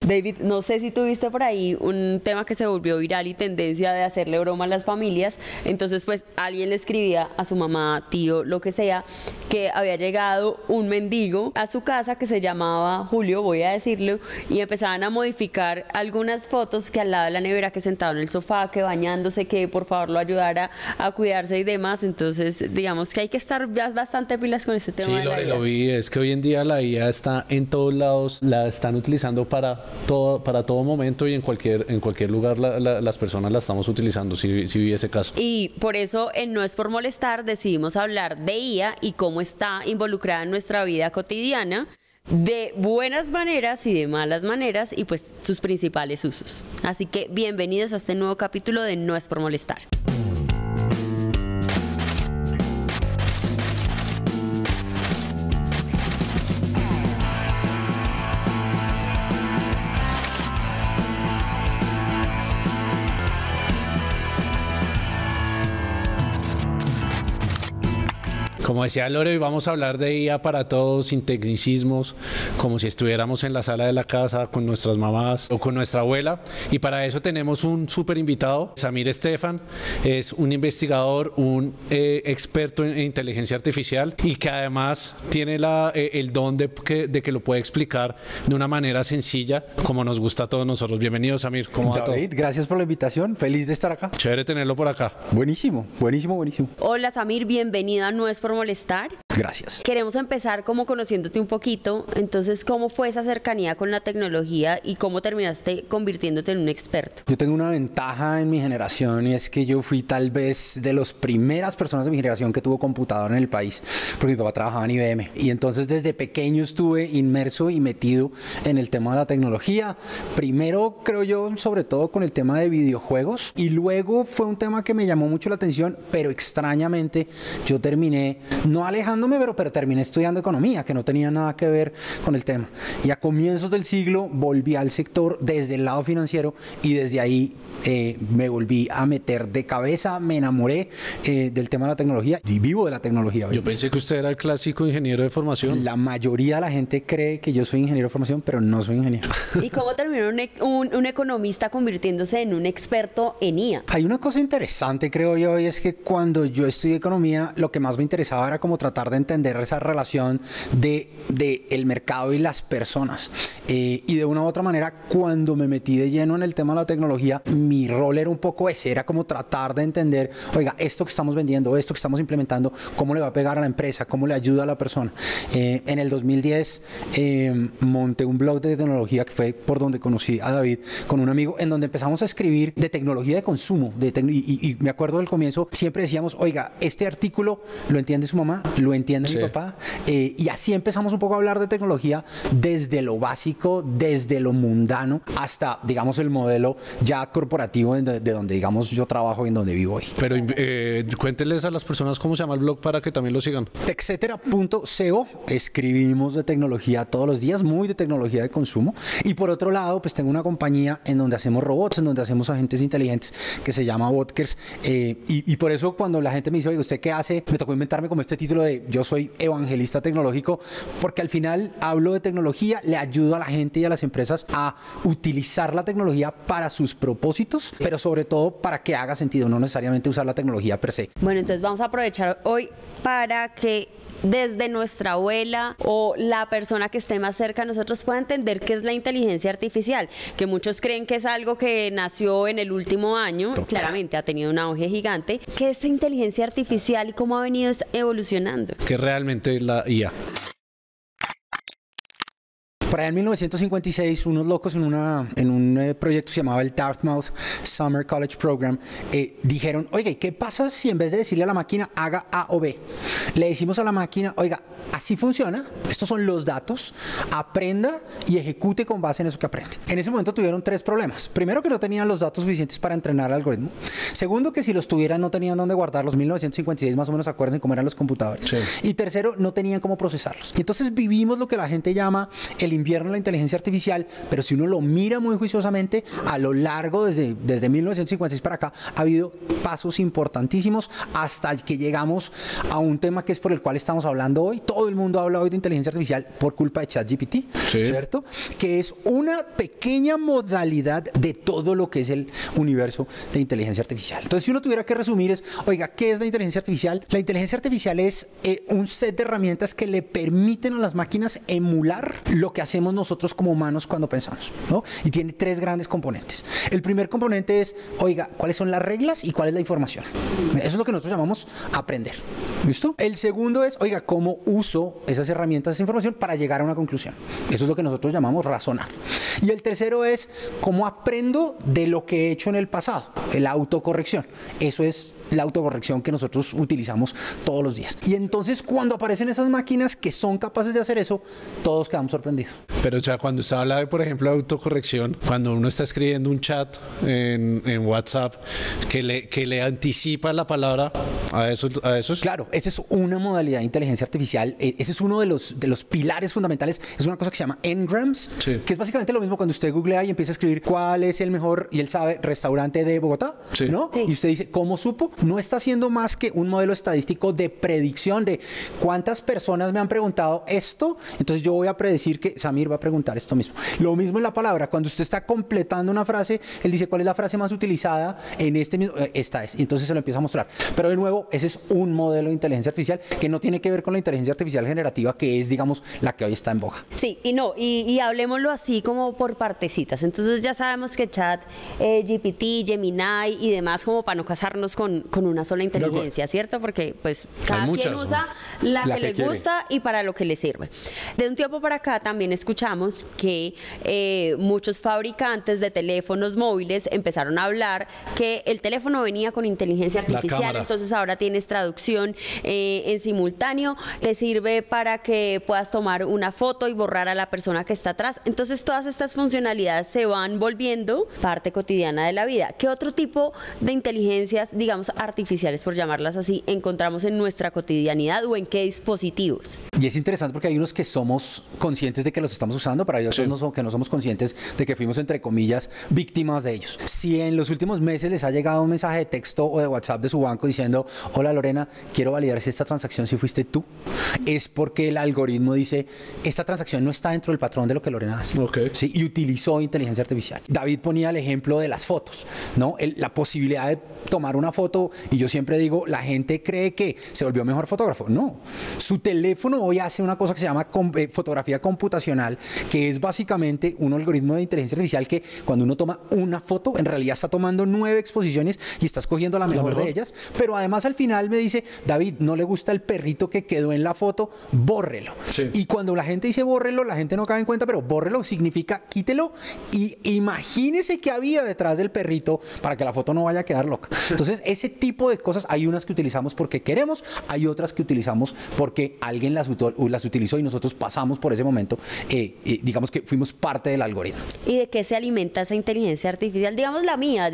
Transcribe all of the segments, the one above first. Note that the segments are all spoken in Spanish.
David, no sé si tuviste por ahí un tema que se volvió viral y tendencia de hacerle broma a las familias. Entonces, pues alguien le escribía a su mamá, tío, lo que sea, que había llegado un mendigo a su casa que se llamaba Julio, voy a decirlo, y empezaban a modificar algunas fotos que al lado de la nevera, que sentado en el sofá, que bañándose, que por favor lo ayudara a cuidarse y demás. Entonces, digamos que hay que estar bastante pilas con este tema. Sí, de la Lore, IA. lo vi, es que hoy en día la IA está en todos lados, la están utilizando para todo momento y en cualquier lugar las personas la estamos utilizando, si vi ese caso. Y por eso en No es por molestar decidimos hablar de IA y cómo está involucrada en nuestra vida cotidiana, de buenas maneras y de malas maneras, y pues sus principales usos. Así que bienvenidos a este nuevo capítulo de No es por molestar. Como decía Lore, hoy vamos a hablar de IA para todos, sin tecnicismos, como si estuviéramos en la sala de la casa con nuestras mamás o con nuestra abuela. Y para eso tenemos un súper invitado, Samir Estefan. Es un investigador, un experto en inteligencia artificial y que además tiene el don de que lo puede explicar de una manera sencilla, como nos gusta a todos nosotros. Bienvenido, Samir. ¿Cómo va todo? David, gracias por la invitación. Feliz de estar acá. Chévere tenerlo por acá. Buenísimo, buenísimo, buenísimo. Hola Samir, bienvenido a No es por molestar. Gracias. Queremos empezar como conociéndote un poquito. Entonces, ¿cómo fue esa cercanía con la tecnología y cómo terminaste convirtiéndote en un experto? Yo tengo una ventaja en mi generación y es que yo fui tal vez de las primeras personas de mi generación que tuvo computadora en el país, porque mi papá trabajaba en IBM. Y entonces desde pequeño estuve inmerso y metido en el tema de la tecnología. Primero, creo yo, sobre todo con el tema de videojuegos, y luego fue un tema que me llamó mucho la atención, pero extrañamente yo terminé, no alejándome, pero terminé estudiando economía, que no tenía nada que ver con el tema. Y a comienzos del siglo volví al sector desde el lado financiero y desde ahí me volví a meter de cabeza, me enamoré del tema de la tecnología y vivo de la tecnología. Yo pensé que usted era el clásico ingeniero de formación. La mayoría de la gente cree que yo soy ingeniero de formación, pero no soy ingeniero. ¿Y cómo terminó un economista convirtiéndose en un experto en IA? Hay una cosa interesante, creo yo, y es que cuando yo estudié economía, lo que más me interesaba era como tratar de entender esa relación de el mercado y las personas. Y de una u otra manera, cuando me metí de lleno en el tema de la tecnología, mi rol era un poco ese, era como tratar de entender, oiga, esto que estamos vendiendo, esto que estamos implementando, cómo le va a pegar a la empresa, cómo le ayuda a la persona. En el 2010 monté un blog de tecnología que fue por donde conocí a David con un amigo, en donde empezamos a escribir de tecnología de consumo, y me acuerdo del comienzo, siempre decíamos, oiga, este artículo lo entiende su mamá, lo entiende mi papá, y así empezamos un poco a hablar de tecnología desde lo básico, desde lo mundano, hasta, digamos, el modelo ya corporativo de donde, digamos, yo trabajo y en donde vivo hoy. Pero cuénteles a las personas cómo se llama el blog para que también lo sigan. Techcetera.co, escribimos de tecnología todos los días, muy de tecnología de consumo. Y por otro lado, pues tengo una compañía en donde hacemos robots, en donde hacemos agentes inteligentes, que se llama Botkers. Y por eso cuando la gente me dice, oye, ¿usted qué hace? Me tocó inventarme como este título de yo soy evangelista tecnológico, porque al final hablo de tecnología, le ayudo a la gente y a las empresas a utilizar la tecnología para sus propósitos, pero sobre todo para que haga sentido, no necesariamente usar la tecnología per se. Bueno, entonces vamos a aprovechar hoy para que desde nuestra abuela o la persona que esté más cerca a nosotros pueda entender qué es la inteligencia artificial, que muchos creen que es algo que nació en el último año. Total. Claramente ha tenido un auge gigante. ¿Qué es inteligencia artificial y cómo ha venido evolucionando? ¿Qué es realmente la IA? Por allá en 1956, unos locos en un proyecto que se llamaba el Dartmouth Summer College Program dijeron, oiga, ¿qué pasa si en vez de decirle a la máquina haga A o B, le decimos a la máquina, oiga, así funciona, estos son los datos, aprenda y ejecute con base en eso que aprende? En ese momento tuvieron tres problemas. Primero, que no tenían los datos suficientes para entrenar el algoritmo. Segundo, que si los tuvieran no tenían dónde guardarlos. 1956 más o menos, acuérdense cómo eran los computadores. Sí. Y tercero, no tenían cómo procesarlos. Y entonces vivimos lo que la gente llama el invierno de la inteligencia artificial, pero si uno lo mira muy juiciosamente, a lo largo desde 1956 para acá ha habido pasos importantísimos hasta que llegamos a un tema que es por el cual estamos hablando hoy. Todo el mundo habla hoy de inteligencia artificial por culpa de ChatGPT, sí, ¿cierto? Que es una pequeña modalidad de todo lo que es el universo de inteligencia artificial. Entonces, si uno tuviera que resumir es, oiga, ¿qué es la inteligencia artificial? La inteligencia artificial es un set de herramientas que le permiten a las máquinas emular lo que hacemos nosotros como humanos cuando pensamos, ¿no? Y tiene tres grandes componentes. El primer componente es, oiga, ¿cuáles son las reglas y cuál es la información? Eso es lo que nosotros llamamos aprender. ¿Listo? El segundo es, oiga, ¿cómo uso esas herramientas, esa información para llegar a una conclusión? Eso es lo que nosotros llamamos razonar. Y el tercero es, ¿cómo aprendo de lo que he hecho en el pasado? La autocorrección. Eso es la autocorrección que nosotros utilizamos todos los días. Y entonces, cuando aparecen esas máquinas que son capaces de hacer eso, todos quedamos sorprendidos. Pero ya cuando usted habla de, por ejemplo, de autocorrección, cuando uno está escribiendo un chat en WhatsApp que le anticipa la palabra, ¿a eso es? Claro, esa es una modalidad de inteligencia artificial. Ese es uno de los pilares fundamentales. Es una cosa que se llama Ngrams, sí, que es básicamente lo mismo cuando usted googlea y empieza a escribir cuál es el mejor, y él sabe, restaurante de Bogotá, sí, ¿no? Sí. Y usted dice, ¿cómo supo? No está haciendo más que un modelo estadístico de predicción de cuántas personas me han preguntado esto, entonces yo voy a predecir que Samir va a preguntar esto mismo. Lo mismo en la palabra, cuando usted está completando una frase, él dice cuál es la frase más utilizada en este mismo, esta es, y entonces se lo empieza a mostrar. Pero de nuevo, ese es un modelo de inteligencia artificial que no tiene que ver con la inteligencia artificial generativa, que es, digamos, la que hoy está en boga. Sí, y hablemoslo así como por partecitas. Entonces ya sabemos que Chat, GPT, Gemini y demás, como para no casarnos con una sola inteligencia, ¿cierto? Porque pues cada quien usa la que le gusta y para lo que le sirve. De un tiempo para acá también escuchamos que muchos fabricantes de teléfonos móviles empezaron a hablar que el teléfono venía con inteligencia artificial, entonces ahora tienes traducción en simultáneo, te sirve para que puedas tomar una foto y borrar a la persona que está atrás. Entonces todas estas funcionalidades se van volviendo parte cotidiana de la vida. ¿Qué otro tipo de inteligencias, digamos, artificiales, por llamarlas así, encontramos en nuestra cotidianidad o en qué dispositivos? Y es interesante porque hay unos que somos conscientes de que los estamos usando, pero hay otros sí, que no somos conscientes de que fuimos, entre comillas, víctimas de ellos. Si en los últimos meses les ha llegado un mensaje de texto o de WhatsApp de su banco diciendo, hola Lorena, quiero validar si esta transacción si fuiste tú, es porque el algoritmo dice, esta transacción no está dentro del patrón de lo que Lorena hace. Okay. ¿Sí? Y utilizó inteligencia artificial. David ponía el ejemplo de las fotos, ¿no? La posibilidad de tomar una foto, y yo siempre digo, la gente cree que se volvió mejor fotógrafo. No, su teléfono hoy hace una cosa que se llama fotografía computacional, que es básicamente un algoritmo de inteligencia artificial que cuando uno toma una foto, en realidad está tomando 9 exposiciones y está escogiendo la mejor de ellas, pero además al final me dice, David, no le gusta el perrito que quedó en la foto, bórrelo. Sí. Y cuando la gente dice bórrelo, la gente no cae en cuenta, pero bórrelo significa quítelo y imagínese qué había detrás del perrito para que la foto no vaya a quedar loca. Entonces, ese tipo de cosas, hay unas que utilizamos porque queremos, hay otras que utilizamos porque alguien las utilizó y nosotros pasamos por ese momento, digamos que fuimos parte del algoritmo. ¿Y de qué se alimenta esa inteligencia artificial? Digamos la mía,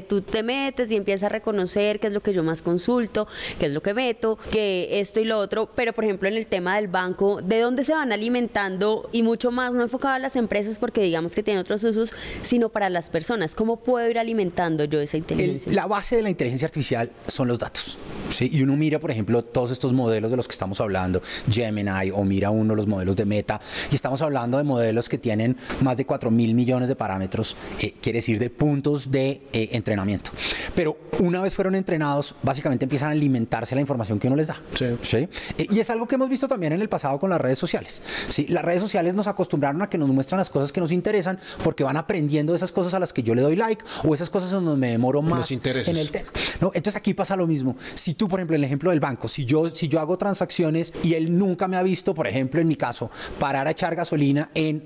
tú te metes y empiezas a reconocer qué es lo que yo más consulto, qué es lo que meto, que esto y lo otro, pero por ejemplo en el tema del banco, ¿de dónde se van alimentando? Y mucho más, no enfocado a las empresas porque digamos que tienen otros usos, sino para las personas. ¿Cómo puedo ir alimentando yo esa inteligencia? La base de la inteligencia artificial son los datos. ¿Sí? Y uno mira, por ejemplo, todos estos modelos de los que estamos hablando, Gemini, o mira uno los modelos de Meta, y estamos hablando de modelos que tienen más de 4.000 millones de parámetros, quiere decir de puntos de entrenamiento. Pero una vez fueron entrenados, básicamente empiezan a alimentarse la información que uno les da. Sí. ¿Sí? Y es algo que hemos visto también en el pasado con las redes sociales. ¿Sí? Las redes sociales nos acostumbraron a que nos muestran las cosas que nos interesan porque van aprendiendo de esas cosas a las que yo le doy like o esas cosas donde me demoro más en el tema, ¿no? Entonces aquí pasa lo mismo. Si tú, por ejemplo, en el ejemplo del banco, si yo hago transacciones y él nunca me ha visto, por ejemplo, en mi caso, parar a echar gasolina en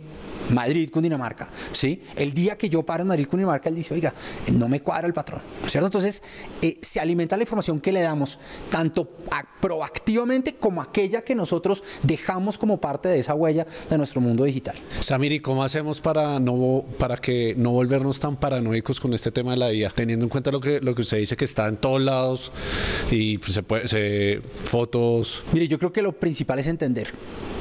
Madrid, Cundinamarca, ¿sí? El día que yo paro en Madrid, Cundinamarca, él dice, oiga, no me cuadra el patrón, ¿cierto? Entonces, se alimenta la información que le damos, tanto proactivamente como aquella que nosotros dejamos como parte de esa huella de nuestro mundo digital. Samir, ¿y cómo hacemos para que no volvernos tan paranoicos con este tema de la IA? Teniendo en cuenta lo que usted dice, que está en todos lados y pues, fotos. Mire, yo creo que lo principal es entender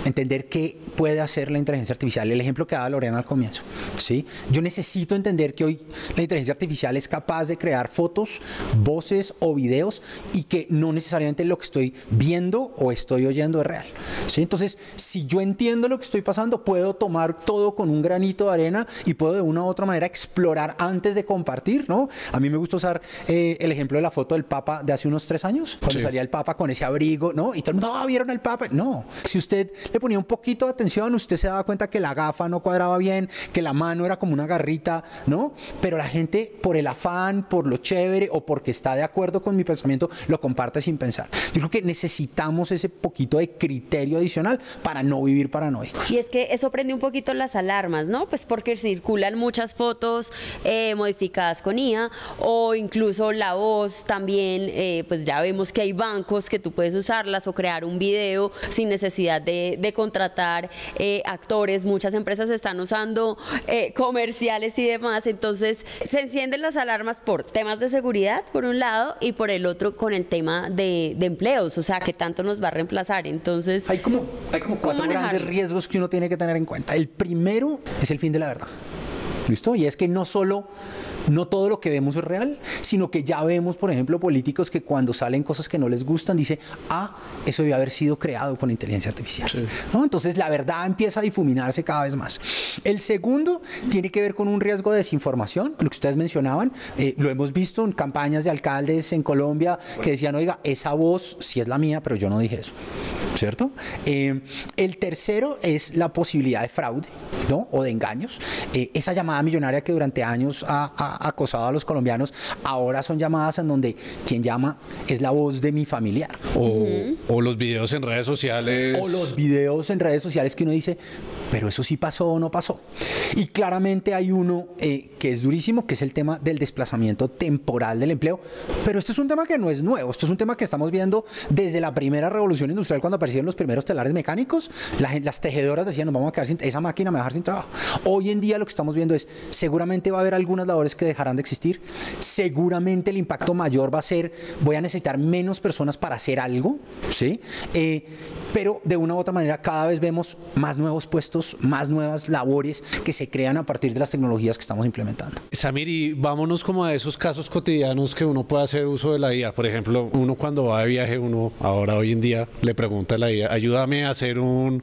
entender qué puede hacer la inteligencia artificial. El ejemplo que daba Lorena al comienzo, ¿sí? Yo necesito entender que hoy la inteligencia artificial es capaz de crear fotos, voces o videos y que no necesariamente lo que estoy viendo o estoy oyendo es real, ¿sí? Entonces, si yo entiendo lo que estoy pasando, puedo tomar todo con un granito de arena y puedo de una u otra manera explorar antes de compartir, ¿no? A mí me gusta usar el ejemplo de la foto del Papa de hace unos 3 años, cuando salía el Papa con ese abrigo, ¿no? Y todo el mundo, ¡ah, vieron al Papa! No, si usted le ponía un poquito de atención, usted se daba cuenta que la gafa no cuadraba bien, que la mano era como una garrita, ¿no? Pero la gente, por el afán, por lo chévere o porque está de acuerdo con mi pensamiento, lo comparte sin pensar. Yo creo que necesitamos ese poquito de criterio adicional para no vivir paranoicos. Y es que eso prende un poquito las alarmas, ¿no? Pues porque circulan muchas fotos modificadas con IA o incluso la voz también, pues ya vemos que hay bancos que tú puedes usarlas o crear un video sin necesidad de contratar actores. Muchas empresas están usando comerciales y demás, entonces se encienden las alarmas por temas de seguridad por un lado y por el otro con el tema de empleos, o sea, que tanto nos va a reemplazar. Entonces hay como 4 grandes riesgos que uno tiene que tener en cuenta. El primero es el fin de la verdad. ¿Listo? Y es que no todo lo que vemos es real, sino que ya vemos, por ejemplo, políticos que cuando salen cosas que no les gustan, dicen, eso debió haber sido creado con inteligencia artificial. Sí. ¿No? Entonces la verdad empieza a difuminarse cada vez más. El segundo tiene que ver con un riesgo de desinformación, lo que ustedes mencionaban, lo hemos visto en campañas de alcaldes en Colombia que decían, oiga, esa voz sí es la mía, pero yo no dije eso. ¿Cierto? El tercero es la posibilidad de fraude, ¿no? O de engaños. Esa llamada millonaria que durante años ha acosado a los colombianos, ahora son llamadas en donde quien llama es la voz de mi familiar. O los videos en redes sociales. O los videos en redes sociales que uno dice, pero eso sí pasó o no pasó. Y claramente hay uno que es durísimo, que es el tema del desplazamiento temporal del empleo. Pero esto es un tema que no es nuevo. Esto es un tema que estamos viendo desde la primera revolución industrial, cuando aparecieron los primeros telares mecánicos. Las tejedoras decían, nos vamos a quedar sin, esa máquina me va a dejar sin trabajo. Hoy en día lo que estamos viendo es, seguramente va a haber algunas labores que dejarán de existir. Seguramente el impacto mayor va a ser, voy a necesitar menos personas para hacer algo, ¿sí? Pero de una u otra manera cada vez vemos más nuevos puestos, más nuevas labores que se crean a partir de las tecnologías que estamos implementando. Samir, y vámonos como a esos casos cotidianos que uno puede hacer uso de la IA. Por ejemplo, uno cuando va de viaje, hoy en día le pregunta a la IA, ayúdame a hacer voy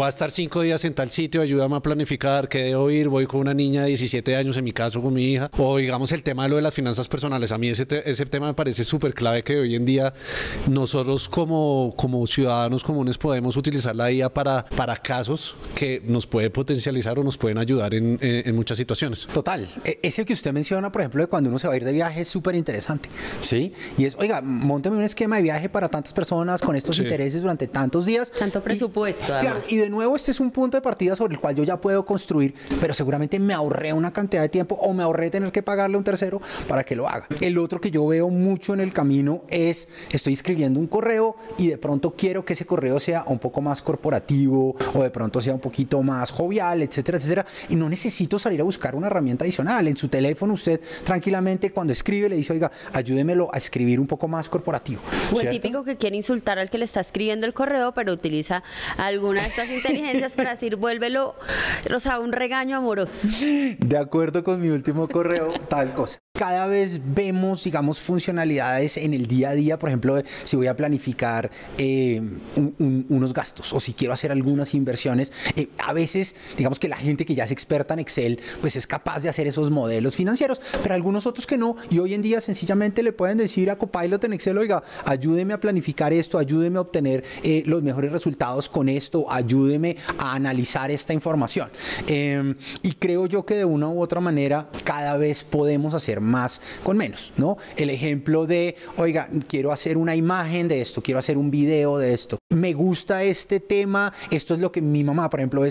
a estar 5 días en tal sitio, ayúdame a planificar, qué debo ir, voy con una niña de 17 años, en mi caso con mi hija, o digamos el tema de lo de las finanzas personales. A mí ese tema me parece súper clave, que hoy en día nosotros como ciudadanos comunes podemos utilizar la IA para casos que nos puede potencializar o nos pueden ayudar en muchas situaciones. Total. Ese que usted menciona, por ejemplo, de cuando uno se va a ir de viaje es súper interesante, ¿sí? Y es, oiga, mónteme un esquema de viaje para tantas personas con estos intereses durante tantos días. Tanto presupuesto, claro, y de nuevo este es un punto de partida sobre el cual yo ya puedo construir, pero seguramente me ahorré una cantidad de tiempo o me ahorré tener que pagarle a un tercero para que lo haga. El otro que yo veo mucho en el camino es, estoy escribiendo un correo y de pronto quiero que ese correo sea un poco más corporativo o de pronto sea un poquito más jovial, etcétera, etcétera, y no necesito salir a buscar una herramienta adicional. En su teléfono usted tranquilamente cuando escribe le dice, oiga, ayúdemelo a escribir un poco más corporativo. O el típico que quiere insultar al que le está escribiendo el correo, pero utiliza alguna de estas inteligencias para decir, vuélvelo, o sea, un regaño amoroso. De acuerdo con mi último correo, tal cosa. Cada vez vemos, digamos, funcionalidades en el día a día, por ejemplo, si voy a planificar unos gastos o si quiero hacer algunas inversiones, a veces, digamos que la gente que ya es experta en Excel, pues es capaz de hacer esos modelos financieros, pero algunos otros que no, y hoy en día sencillamente le pueden decir a Copilot en Excel, oiga, ayúdeme a planificar esto, ayúdeme a obtener los mejores resultados con esto, ayúdeme a analizar esta información. Y creo yo que de una u otra manera cada vez podemos hacer más con menos, ¿no? El ejemplo de, oiga, quiero hacer una imagen de esto, quiero hacer un video de esto, me gusta este tema, esto es lo que mi mamá, por ejemplo,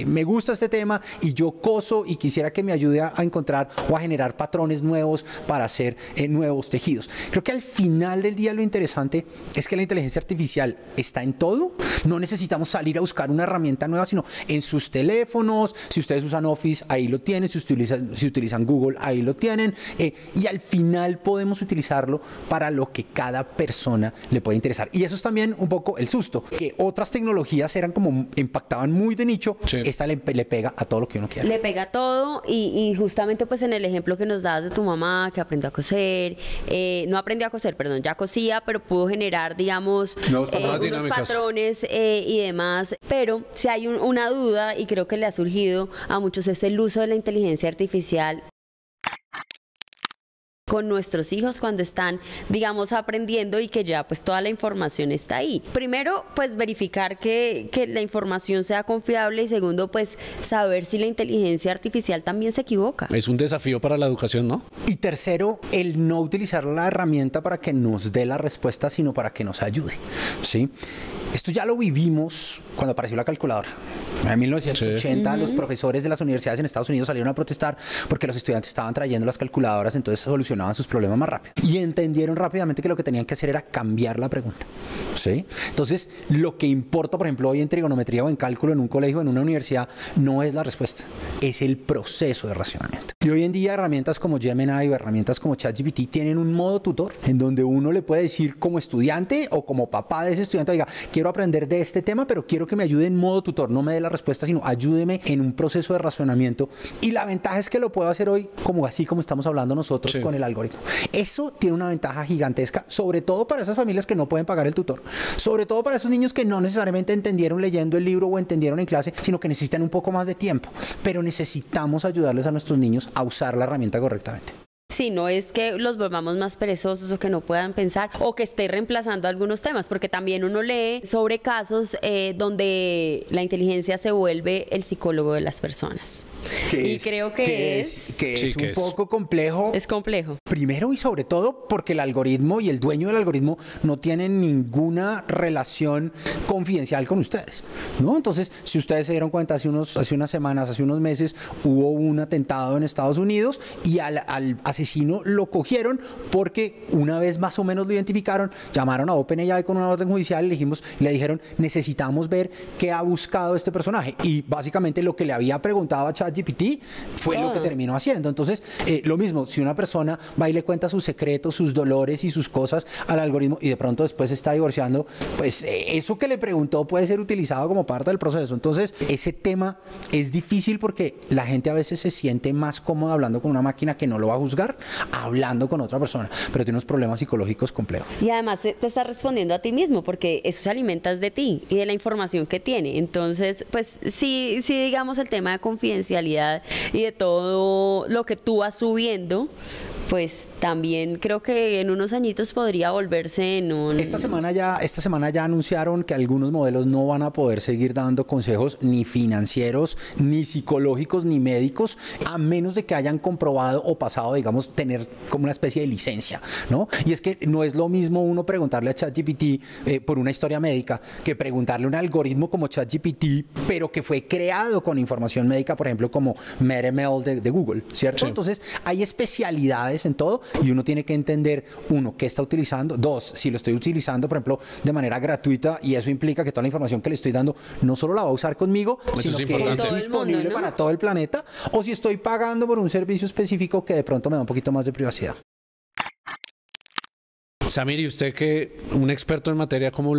me gusta este tema y yo coso y quisiera que me ayude a encontrar o a generar patrones nuevos para hacer nuevos tejidos. Creo que al final del día lo interesante es que la inteligencia artificial está en todo, no necesitamos salir a buscar una herramienta nueva, sino en sus teléfonos, si ustedes usan Office, ahí lo tienen, si utilizan Google, ahí lo tienen, y al final podemos utilizarlo para lo que cada persona le puede interesar. Y eso es también un poco el susto. justo que otras tecnologías eran como impactaban muy de nicho, Sí. esta le pega a todo lo que uno quiere. Le pega todo y justamente pues en el ejemplo que nos dabas de tu mamá que aprendió a coser, no aprendió a coser, perdón, ya cosía, pero pudo generar, digamos, Nuevos patrones. unos Dinámicas. patrones y demás. Pero si hay una duda y creo que le ha surgido a muchos es el uso de la inteligencia artificial con nuestros hijos cuando están, digamos, aprendiendo y que ya pues toda la información está ahí. Primero, pues verificar que la información sea confiable y segundo, pues saber si la inteligencia artificial también se equivoca. Es un desafío para la educación, ¿no? Y tercero, el no utilizar la herramienta para que nos dé la respuesta, sino para que nos ayude, ¿sí? Esto ya lo vivimos cuando apareció la calculadora. En 1980 los profesores de las universidades en Estados Unidos salieron a protestar porque los estudiantes estaban trayendo las calculadoras, entonces solucionaban sus problemas más rápido. Y entendieron rápidamente que lo que tenían que hacer era cambiar la pregunta, ¿sí? Entonces, lo que importa, por ejemplo, hoy en trigonometría o en cálculo en un colegio, en una universidad, no es la respuesta, es el proceso de racionamiento. Y hoy en día herramientas como Gemini o herramientas como ChatGPT tienen un modo tutor en donde uno le puede decir como estudiante o como papá de ese estudiante, oiga, quiero aprender de este tema, pero quiero que me ayude en modo tutor, no me dé la respuesta, sino ayúdeme en un proceso de razonamiento. Y la ventaja es que lo puedo hacer hoy como así como estamos hablando nosotros con el algoritmo. Eso tiene una ventaja gigantesca, sobre todo para esas familias que no pueden pagar el tutor, sobre todo para esos niños que no necesariamente entendieron leyendo el libro o entendieron en clase, sino que necesitan un poco más de tiempo, pero necesitamos ayudarles a nuestros niños a usar la herramienta correctamente. Sí, no es que los volvamos más perezosos o que no puedan pensar o que esté reemplazando algunos temas, porque también uno lee sobre casos donde la inteligencia se vuelve el psicólogo de las personas. Creo que es un poco complejo. Es complejo. Primero y sobre todo porque el algoritmo y el dueño del algoritmo no tienen ninguna relación confidencial con ustedes, ¿no? Entonces, si ustedes se dieron cuenta hace unas semanas, hace unos meses, hubo un atentado en Estados Unidos y al asesino lo cogieron porque una vez más o menos lo identificaron, llamaron a OpenAI con una orden judicial y le dijeron, necesitamos ver qué ha buscado este personaje. Y básicamente lo que le había preguntado a ChatGPT fue lo que terminó haciendo. Entonces, lo mismo, si una persona va y le cuenta sus secretos, sus dolores y sus cosas al algoritmo y de pronto después se está divorciando, pues eso que le preguntó puede ser utilizado como parte del proceso. Entonces, ese tema es difícil porque la gente a veces se siente más cómoda hablando con una máquina que no lo va a juzgar, hablando con otra persona, pero tiene unos problemas psicológicos complejos. Y además te está respondiendo a ti mismo, porque eso se alimenta de ti y de la información que tiene. Entonces, pues sí, digamos el tema de confidencialidad y de todo lo que tú vas subiendo, pues también creo que en unos añitos podría volverse en un... Esta semana ya anunciaron que algunos modelos no van a poder seguir dando consejos ni financieros, ni psicológicos, ni médicos, a menos de que hayan comprobado o pasado, digamos, tener como una especie de licencia, ¿no? Y es que no es lo mismo uno preguntarle a ChatGPT por una historia médica que preguntarle a un algoritmo como ChatGPT, pero que fue creado con información médica, por ejemplo, como MedML de Google, ¿cierto? Sí. Entonces, hay especialidades en todo y uno tiene que entender, uno, qué está utilizando, dos, si lo estoy utilizando, por ejemplo, de manera gratuita y eso implica que toda la información que le estoy dando no solo la va a usar conmigo, sino que es disponible para todo el planeta, o si estoy pagando por un servicio específico que de pronto me da un poquito más de privacidad. Samir, y usted que un experto en materia, ¿cómo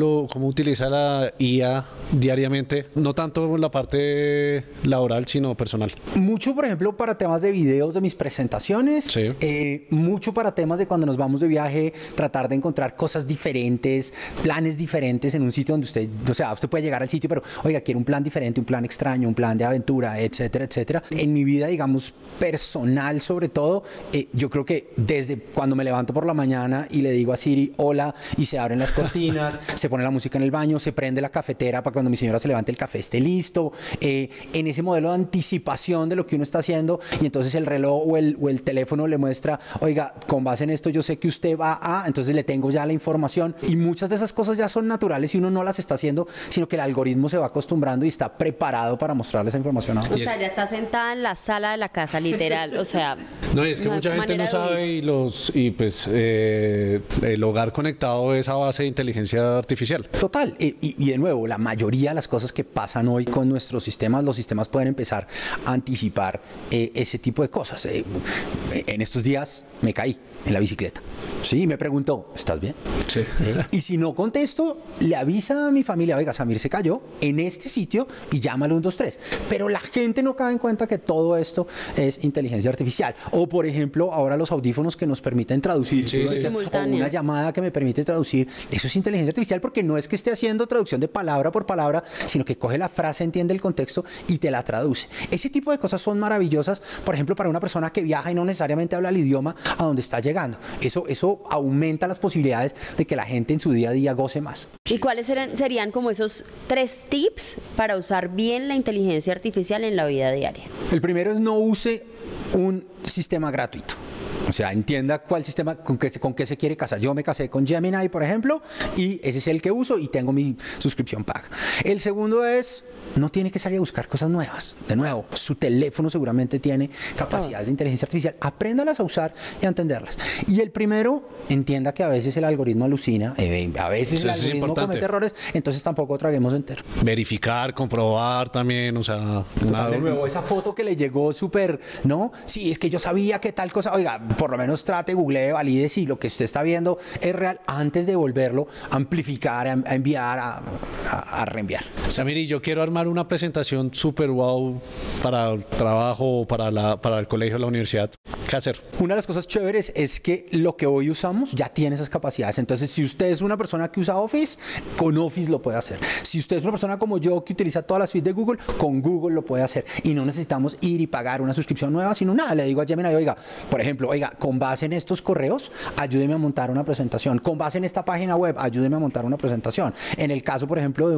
utiliza la IA diariamente? No tanto en la parte laboral, sino personal. Mucho, por ejemplo, para temas de videos de mis presentaciones. Sí. Mucho para temas de cuando nos vamos de viaje, tratar de encontrar cosas diferentes, planes diferentes en un sitio donde usted puede llegar al sitio, pero, oiga, quiero un plan diferente, un plan extraño, un plan de aventura, etcétera, etcétera. En mi vida, digamos, personal sobre todo, yo creo que desde cuando me levanto por la mañana y le digo a Siri, hola, y se abren las cortinas, se pone la música en el baño, se prende la cafetera para cuando mi señora se levante el café esté listo, en ese modelo de anticipación de lo que uno está haciendo, y entonces el reloj o el teléfono le muestra, oiga, con base en esto yo sé que usted va a, entonces le tengo ya la información, y muchas de esas cosas ya son naturales y uno no las está haciendo, sino que el algoritmo se va acostumbrando y está preparado para mostrarle esa información a uno. O sea, ya está sentada en la sala de la casa, literal, o sea... No, y es que mucha gente no sabe y pues el hogar conectado es a base de inteligencia artificial. Total, y de nuevo, la mayoría de las cosas que pasan hoy con nuestros sistemas, los sistemas pueden empezar a anticipar ese tipo de cosas. En estos días me caí en la bicicleta. Sí, me preguntó, ¿estás bien? Sí. Y si no contesto, le avisa a mi familia, oiga, Samir se cayó en este sitio y llámalo 123. Pero la gente no cae en cuenta que todo esto es inteligencia artificial. O, por ejemplo, ahora los audífonos que nos permiten traducir. Sí, sí. O una llamada que me permite traducir. Eso es inteligencia artificial porque no es que esté haciendo traducción de palabra por palabra, sino que coge la frase, entiende el contexto y te la traduce. Ese tipo de cosas son maravillosas, por ejemplo, para una persona que viaja y no necesariamente habla el idioma a donde está llegando. Eso aumenta las posibilidades de que la gente en su día a día goce más. ¿Y cuáles serían como esos 3 tips para usar bien la inteligencia artificial en la vida diaria? El primero es no use un sistema gratuito. O sea, entienda cuál sistema, con qué se quiere casar. Yo me casé con Gemini, por ejemplo, y ese es el que uso y tengo mi suscripción paga. El segundo es, no tiene que salir a buscar cosas nuevas. De nuevo, su teléfono seguramente tiene capacidades de inteligencia artificial. Apréndalas a usar y a entenderlas. Y el primero, entienda que a veces el algoritmo alucina, a veces el algoritmo comete errores, entonces tampoco traguemos entero. Verificar, comprobar también, o sea... De nuevo, esa foto que le llegó súper, ¿no? Sí, es que yo sabía que tal cosa, oiga, por lo menos trate, googlee, valide si lo que usted está viendo es real antes de volverlo a amplificar, a enviar, a reenviar. Samir, y yo quiero armar una presentación súper wow para el trabajo, para el colegio, la universidad. ¿Qué hacer? Una de las cosas chéveres es que lo que hoy usamos ya tiene esas capacidades. Entonces, si usted es una persona que usa Office, con Office lo puede hacer. Si usted es una persona como yo que utiliza toda la suite de Google, con Google lo puede hacer. Y no necesitamos ir y pagar una suscripción nueva, sino nada. Le digo a Gemini, oiga, por ejemplo, oiga, con base en estos correos, ayúdeme a montar una presentación. Con base en esta página web, ayúdeme a montar una presentación. En el caso, por ejemplo, de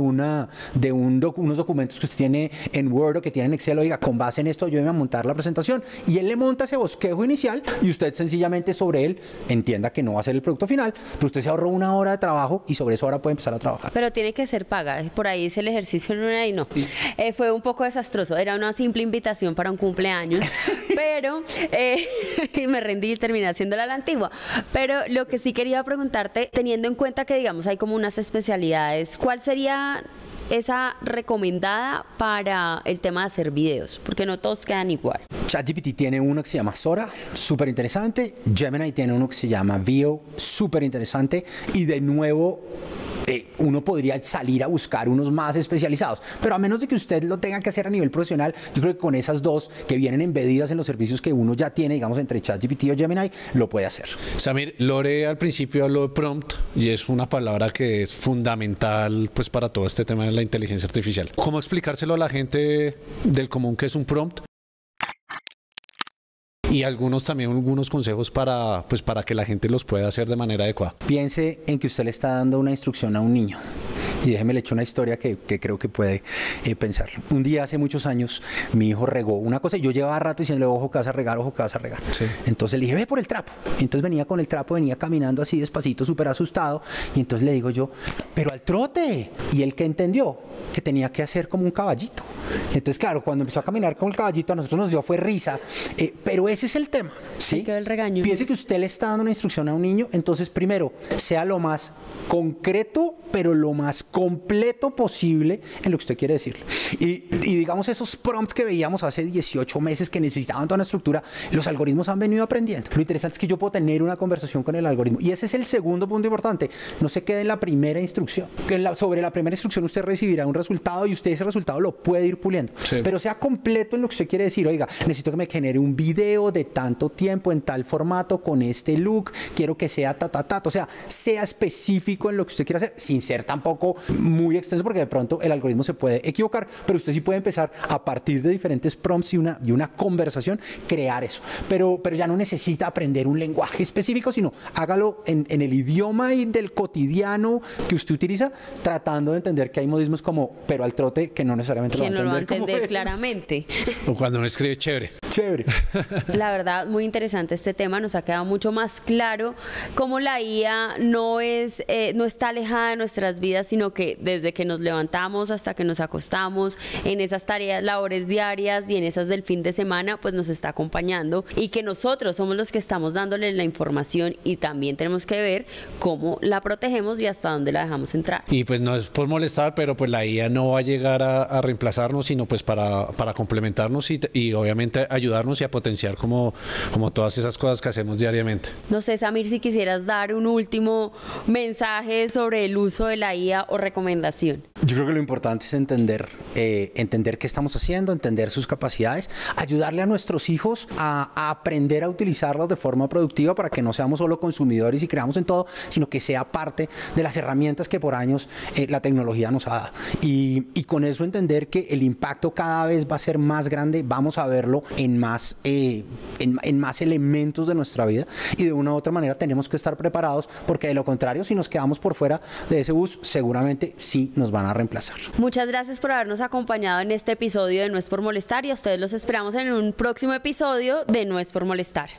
unos documentos que usted tiene en Word o que tiene en Excel, oiga, con base en esto, ayúdeme a montar la presentación. Y él le monta ese bosquejo inicial y usted sencillamente sobre él entienda que no va a ser el producto final, pero usted se ahorró una hora de trabajo y sobre eso ahora puede empezar a trabajar. Pero tiene que ser paga. Por ahí es el ejercicio en una y no. Sí. Fue un poco desastroso. Era una simple invitación para un cumpleaños, pero me rendí y terminé haciéndola a la antigua. Pero lo que sí quería preguntarte, teniendo en cuenta que, digamos, hay como unas especialidades, ¿cuál sería esa recomendada para el tema de hacer videos? Porque no todos quedan igual. ChatGPT tiene uno que se llama Sora, súper interesante. Gemini tiene uno que se llama Veo, súper interesante. Y de nuevo, uno podría salir a buscar unos más especializados, pero a menos de que usted lo tenga que hacer a nivel profesional, yo creo que con esas dos que vienen embedidas en los servicios que uno ya tiene, digamos, entre ChatGPT o Gemini, lo puede hacer. Samir, Lore al principio habló de prompt y es una palabra que es fundamental pues para todo este tema de la inteligencia artificial. ¿Cómo explicárselo a la gente del común que es un prompt? Y algunos consejos para que la gente los pueda hacer de manera adecuada. Piense en que usted le está dando una instrucción a un niño. Y déjeme le echo una historia que creo que puede pensarlo. Un día hace muchos años, mi hijo regó una cosa y yo llevaba rato diciéndole, ojo que vas a regar, ojo que vas a regar. Sí. Entonces le dije, ve por el trapo. Y entonces venía con el trapo, venía caminando así despacito, súper asustado. Y entonces le digo yo, pero al trote. Y él que entendió que tenía que hacer como un caballito. Entonces, claro, cuando empezó a caminar con el caballito, a nosotros nos dio fue risa. Pero ese es el tema. ¿Sí? Quedó el regaño. Piense que usted le está dando una instrucción a un niño, entonces primero, sea lo más concreto, pero lo más completo posible en lo que usted quiere decirle. Y digamos, esos prompts que veíamos hace 18 meses que necesitaban toda una estructura, los algoritmos han venido aprendiendo. Lo interesante es que yo puedo tener una conversación con el algoritmo. Y ese es el segundo punto importante. No se quede en la primera instrucción. Sobre la primera instrucción usted recibirá un resultado y usted ese resultado lo puede ir puliendo. Sí. Pero sea completo en lo que usted quiere decir. Oiga, necesito que me genere un video de tanto tiempo, en tal formato, con este look. Quiero que sea O sea, sea específico en lo que usted quiera hacer, sin ser tampoco muy extenso, porque de pronto el algoritmo se puede equivocar, pero usted sí puede empezar a partir de diferentes prompts y una conversación, crear eso. Pero ya no necesita aprender un lenguaje específico, sino hágalo en el idioma y del cotidiano que usted utiliza, tratando de entender que hay modismos como pero al trote que no necesariamente lo va a entender claramente. O cuando uno escribe chévere. Chévere. La verdad, muy interesante este tema, nos ha quedado mucho más claro cómo la IA no está alejada de nuestras vidas, sino que desde que nos levantamos hasta que nos acostamos, en esas tareas, labores diarias y en esas del fin de semana, pues nos está acompañando, y que nosotros somos los que estamos dándole la información y también tenemos que ver cómo la protegemos y hasta dónde la dejamos entrar. Y pues no es por molestar, pero pues la IA no va a llegar a reemplazarnos, sino pues para complementarnos y obviamente ayudarnos y a potenciar como todas esas cosas que hacemos diariamente. No sé, Samir, si quisieras dar un último mensaje sobre el uso de la IA o recomendación. Yo creo que lo importante es entender qué estamos haciendo, entender sus capacidades, ayudarle a nuestros hijos a aprender a utilizarlas de forma productiva para que no seamos solo consumidores y creamos en todo, sino que sea parte de las herramientas que por años la tecnología nos ha dado. Y con eso entender que el impacto cada vez va a ser más grande, vamos a verlo en más elementos de nuestra vida, y de una u otra manera tenemos que estar preparados, porque de lo contrario, si nos quedamos por fuera de ese bus, seguramente sí nos van a reemplazar. Muchas gracias por habernos acompañado en este episodio de No es por molestar, y a ustedes los esperamos en un próximo episodio de No es por molestar.